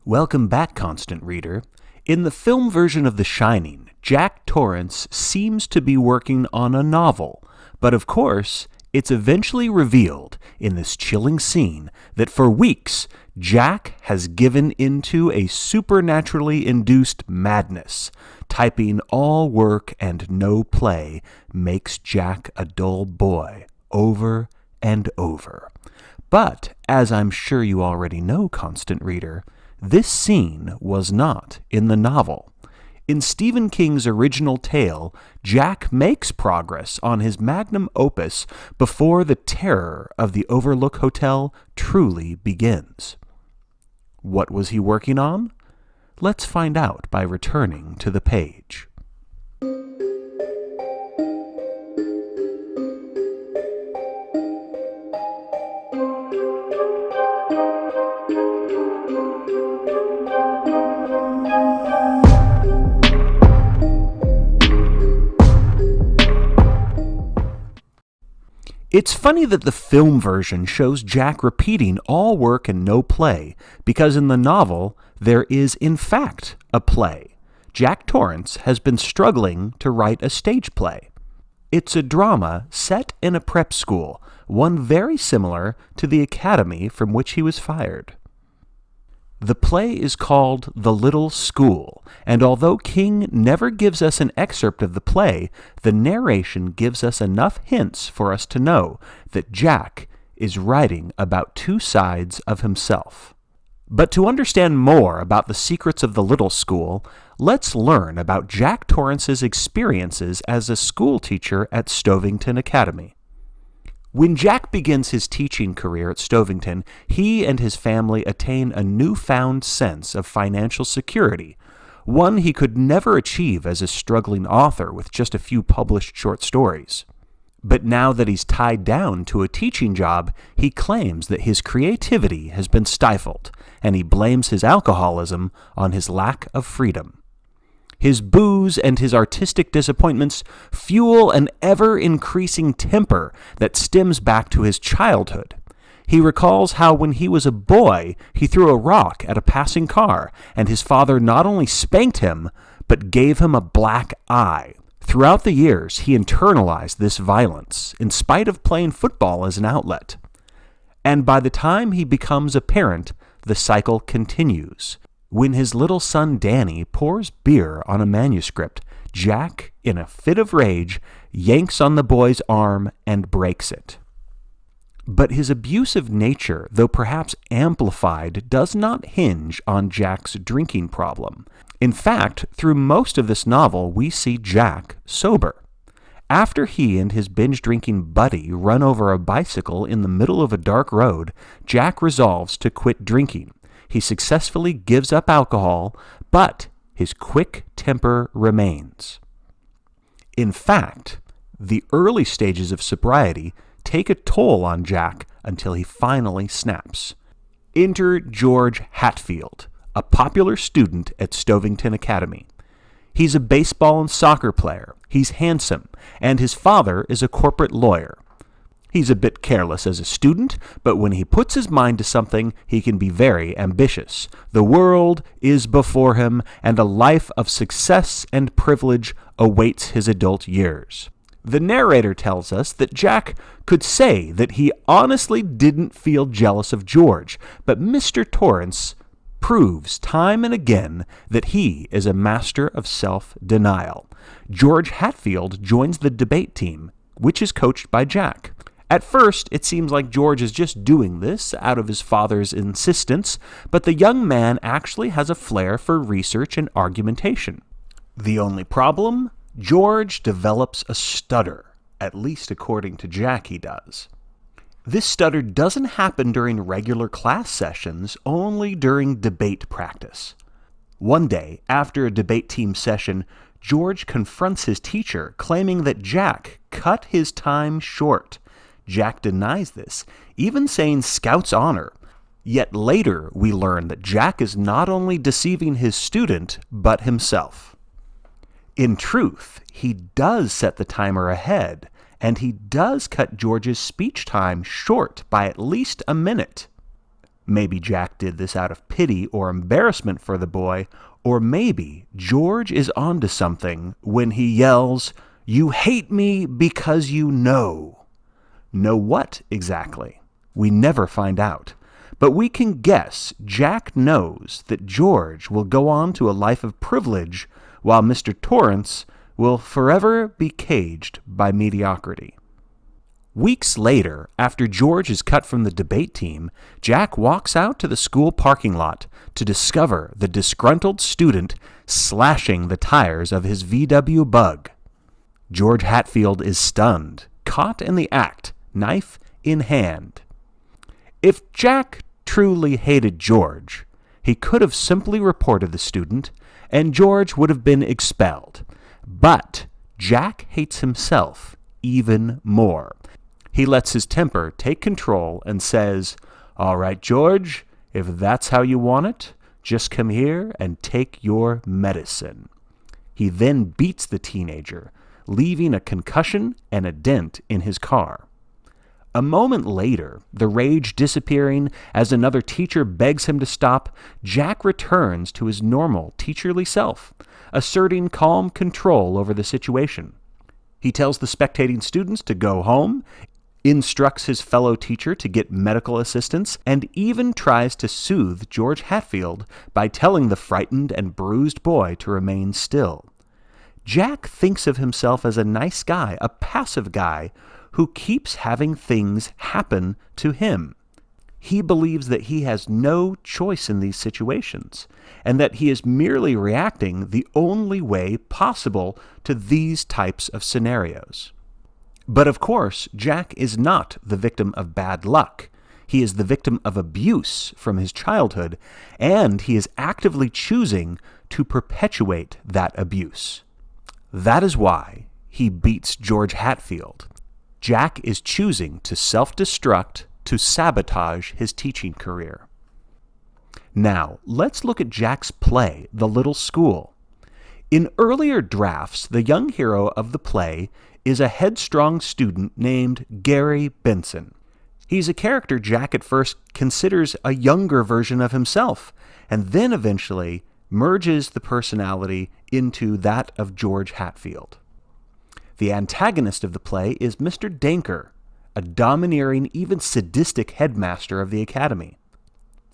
Welcome back, Constant Reader. In the film version of The Shining, Jack Torrance seems to be working on a novel, but of course, it's eventually revealed in this chilling scene that for weeks, Jack has given into a supernaturally induced madness. Typing all work and no play makes Jack a dull boy over and over. But, as I'm sure you already know, Constant Reader, this scene was not in the novel. In Stephen King's original tale, Jack makes progress on his magnum opus before the terror of the Overlook Hotel truly begins. What was he working on? Let's find out by returning to the page. It's funny that the film version shows Jack repeating all work and no play, because in the novel, there is in fact a play. Jack Torrance has been struggling to write a stage play. It's a drama set in a prep school, one very similar to the academy from which he was fired. The play is called The Little School, and although King never gives us an excerpt of the play, the narration gives us enough hints for us to know that Jack is writing about two sides of himself. But to understand more about the secrets of the Little School, let's learn about Jack Torrance's experiences as a school teacher at Stovington Academy. When Jack begins his teaching career at Stovington, he and his family attain a newfound sense of financial security, one he could never achieve as a struggling author with just a few published short stories. But now that he's tied down to a teaching job, he claims that his creativity has been stifled, and he blames his alcoholism on his lack of freedom. His booze and his artistic disappointments fuel an ever-increasing temper that stems back to his childhood. He recalls how when he was a boy, he threw a rock at a passing car, and his father not only spanked him, but gave him a black eye. Throughout the years, he internalized this violence, in spite of playing football as an outlet. And by the time he becomes a parent, the cycle continues. When his little son Danny pours beer on a manuscript, Jack, in a fit of rage, yanks on the boy's arm and breaks it. But his abusive nature, though perhaps amplified, does not hinge on Jack's drinking problem. In fact, through most of this novel, we see Jack sober. After he and his binge-drinking buddy run over a bicycle in the middle of a dark road, Jack resolves to quit drinking. He successfully gives up alcohol, but his quick temper remains. In fact, the early stages of sobriety take a toll on Jack until he finally snaps. Enter George Hatfield, a popular student at Stovington Academy. He's a baseball and soccer player, he's handsome, and his father is a corporate lawyer. He's a bit careless as a student, but when he puts his mind to something, he can be very ambitious. The world is before him, and a life of success and privilege awaits his adult years. The narrator tells us that Jack could say that he honestly didn't feel jealous of George, but Mr. Torrance proves time and again that he is a master of self-denial. George Hatfield joins the debate team, which is coached by Jack. At first, it seems like George is just doing this out of his father's insistence, but the young man actually has a flair for research and argumentation. The only problem? George develops a stutter, at least according to Jack he does. This stutter doesn't happen during regular class sessions, only during debate practice. One day, after a debate team session, George confronts his teacher, claiming that Jack cut his time short. Jack denies this, even saying Scout's honor. Yet later, we learn that Jack is not only deceiving his student, but himself. In truth, he does set the timer ahead, and he does cut George's speech time short by at least a minute. Maybe Jack did this out of pity or embarrassment for the boy, or maybe George is onto something when he yells, "You hate me because you know." Know what exactly? We never find out. But we can guess Jack knows that George will go on to a life of privilege while Mr. Torrance will forever be caged by mediocrity. Weeks later, after George is cut from the debate team, Jack walks out to the school parking lot to discover the disgruntled student slashing the tires of his VW Bug. George Hatfield is stunned, caught in the act, knife in hand. If Jack truly hated George, he could have simply reported the student, and George would have been expelled. But Jack hates himself even more. He lets his temper take control and says, "All right, George, if that's how you want it, just come here and take your medicine." He then beats the teenager, leaving a concussion and a dent in his car. A moment later, the rage disappearing as another teacher begs him to stop, Jack returns to his normal teacherly self, asserting calm control over the situation. He tells the spectating students to go home, instructs his fellow teacher to get medical assistance, and even tries to soothe George Hatfield by telling the frightened and bruised boy to remain still. Jack thinks of himself as a nice guy, a passive guy, who keeps having things happen to him. He believes that he has no choice in these situations, and that he is merely reacting the only way possible to these types of scenarios. But of course, Jack is not the victim of bad luck. He is the victim of abuse from his childhood, and he is actively choosing to perpetuate that abuse. That is why he beats George Hatfield. Jack is choosing to self-destruct to sabotage his teaching career. Now, let's look at Jack's play, The Little School. In earlier drafts, the young hero of the play is a headstrong student named Gary Benson. He's a character Jack at first considers a younger version of himself, and then eventually merges the personality into that of George Hatfield. The antagonist of the play is Mr. Denker, a domineering, even sadistic headmaster of the academy.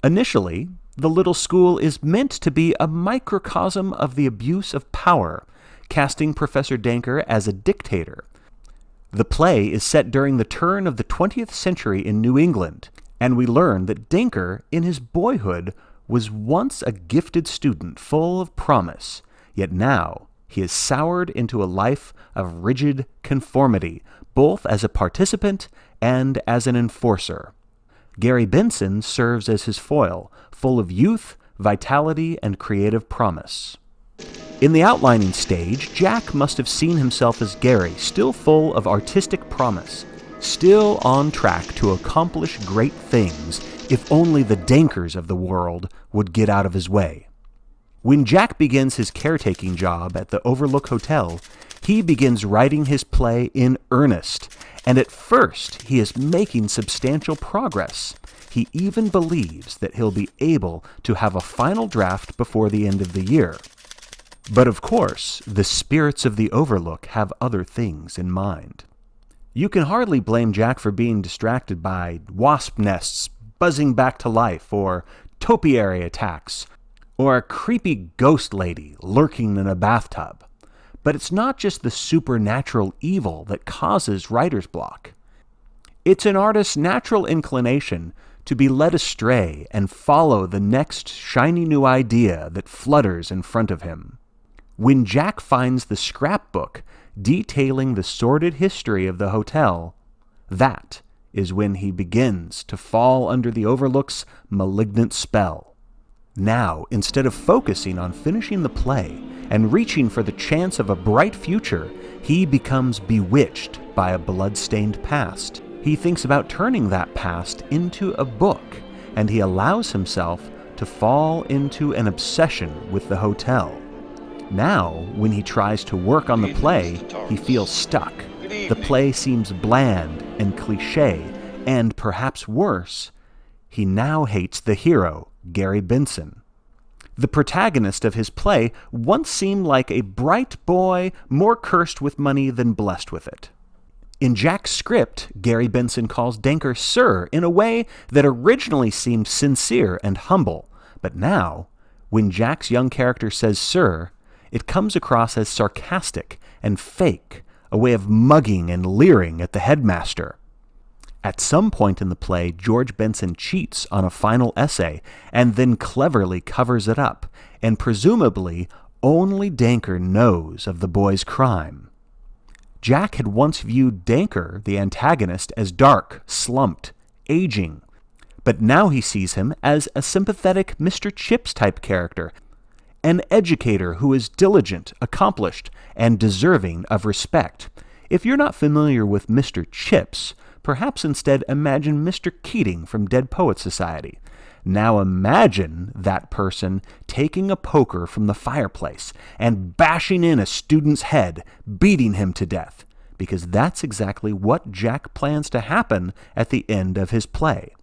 Initially, the little school is meant to be a microcosm of the abuse of power, casting Professor Denker as a dictator. The play is set during the turn of the 20th century in New England, and we learn that Denker, in his boyhood, was once a gifted student full of promise, yet now he is soured into a life of rigid conformity, both as a participant and as an enforcer. Gary Benson serves as his foil, full of youth, vitality, and creative promise. In the outlining stage, Jack must have seen himself as Gary, still full of artistic promise, still on track to accomplish great things if only the Denkers of the world would get out of his way. When Jack begins his caretaking job at the Overlook Hotel, he begins writing his play in earnest, and at first he is making substantial progress. He even believes that he'll be able to have a final draft before the end of the year. But of course, the spirits of the Overlook have other things in mind. You can hardly blame Jack for being distracted by wasp nests buzzing back to life, or topiary attacks, or a creepy ghost lady lurking in a bathtub. But it's not just the supernatural evil that causes writer's block. It's an artist's natural inclination to be led astray and follow the next shiny new idea that flutters in front of him. When Jack finds the scrapbook detailing the sordid history of the hotel, that is when he begins to fall under the Overlook's malignant spell. Now, instead of focusing on finishing the play and reaching for the chance of a bright future, he becomes bewitched by a blood-stained past. He thinks about turning that past into a book, and he allows himself to fall into an obsession with the hotel. Now, when he tries to work on the play, he feels stuck. The play seems bland and cliché, and perhaps worse, he now hates the hero, Gary Benson. The protagonist of his play once seemed like a bright boy, more cursed with money than blessed with it. In Jack's script, Gary Benson calls Denker Sir in a way that originally seemed sincere and humble, but now, when Jack's young character says Sir, it comes across as sarcastic and fake, a way of mugging and leering at the headmaster. At some point in the play, George Benson cheats on a final essay and then cleverly covers it up, and presumably only Denker knows of the boy's crime. Jack had once viewed Denker, the antagonist, as dark, slumped, aging, but now he sees him as a sympathetic Mr. Chips-type character, an educator who is diligent, accomplished, and deserving of respect. If you're not familiar with Mr. Chips, perhaps instead imagine Mr. Keating from Dead Poets Society. Now imagine that person taking a poker from the fireplace and bashing in a student's head, beating him to death, because that's exactly what Jack plans to happen at the end of his play.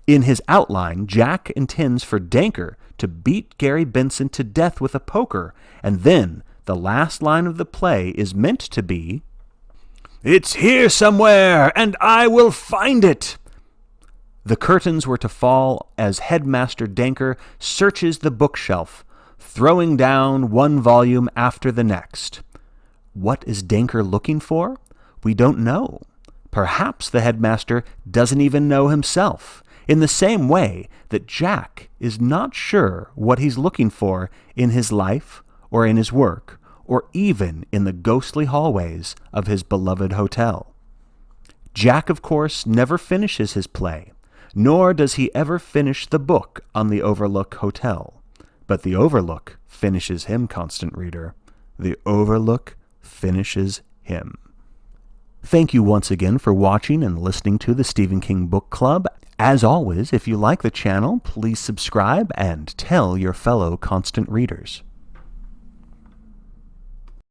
In his outline, Jack intends for Denker to beat Gary Benson to death with a poker, and then the last line of the play is meant to be, "It's here somewhere, and I will find it." The curtains were to fall as Headmaster Denker searches the bookshelf, throwing down one volume after the next. What is Denker looking for? We don't know. Perhaps the headmaster doesn't even know himself, in the same way that Jack is not sure what he's looking for in his life or in his work, or even in the ghostly hallways of his beloved hotel. Jack, of course, never finishes his play, nor does he ever finish the book on the Overlook Hotel. But the Overlook finishes him, constant reader. The Overlook finishes him. Thank you once again for watching and listening to the Stephen King Book Club. As always, if you like the channel, please subscribe and tell your fellow constant readers.